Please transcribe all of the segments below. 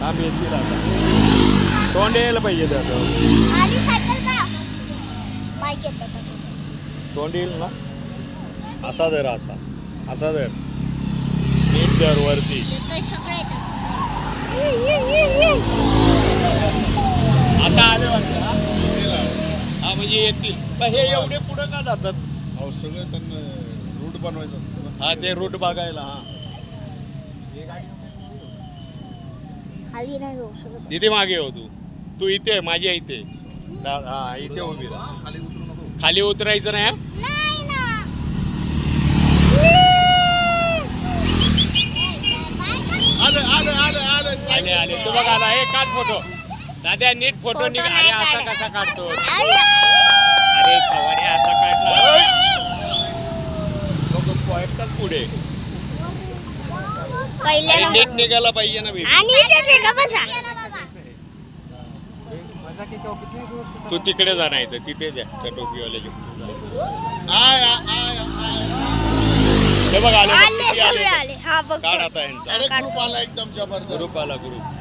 आम्ही येतील आता तोंड यायला पाहिजे त्याचं तोंड येईल ना असा धर असा धर नीट धर वरती आता आले वाटतं हा म्हणजे येतील पण हे एवढे पुढे का जातात सगळं त्यांना रूट बनवायचं असतं ना. हा ते रूट बघायला हा तिथे मागे हो तू इथे माझ्या इथे हा इथे उभी खाली उतरायचं नाही आले आले तू बघ आला हे काढ फोटो दादा नीट फोटो निघ अरे असा कसा काढतो अरे खवाने असा काढला लोक पोहतात पुढे नीट निघायला पाहिजे ना तू तिकडे जा नाही तर तिथे जा त्या टोपीवाल्याच्या हे बघ आले काढ आता यांचा ग्रुप आला एकदम जबरदस्त ग्रुप आला ग्रुप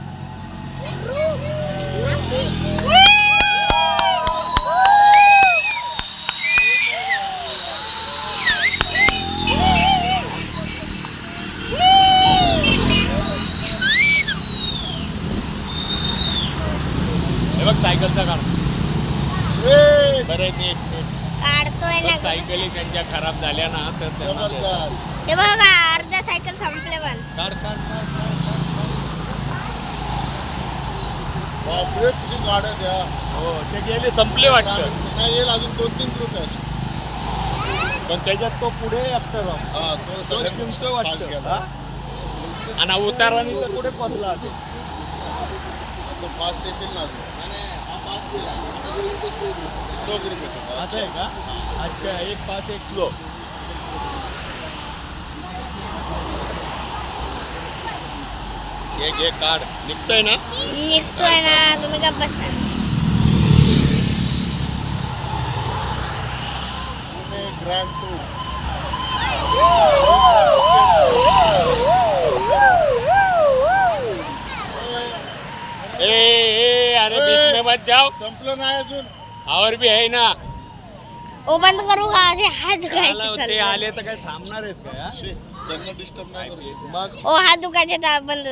हे बघ सायकलचा काढ बरं नीट काढतोय सायकली त्यांच्या खराब झाल्या ना तर हे बघा अर्ध्या सायकल संपले पण काढ काढ काढ बापरे किती गाड्या द्या हो ते गेले संपले वाटतं नाही येईल अजून 2-3 ग्रुप आहेत पण त्याच्यात तो पुढे असतो हा तो चिमतो वाटतं आणि उताराने तर पुढे पोचला असेल तो फास्ट येतील ना स्लो ग्रुप येतो असं आहे का अच्छा एक पास एक स्लो घे काढ निघतोय ना तुम्ही का बसा ग्रँड टूर ए अरे बीच में मत जाओ संपलं नाही अजून और भी है ना ओ बंद करू का हात दुखायचे ते आले तर काय थांबणार आहेत का त्यांना डिस्टर्ब नाही करू मग ओ हात दुखायचे बंद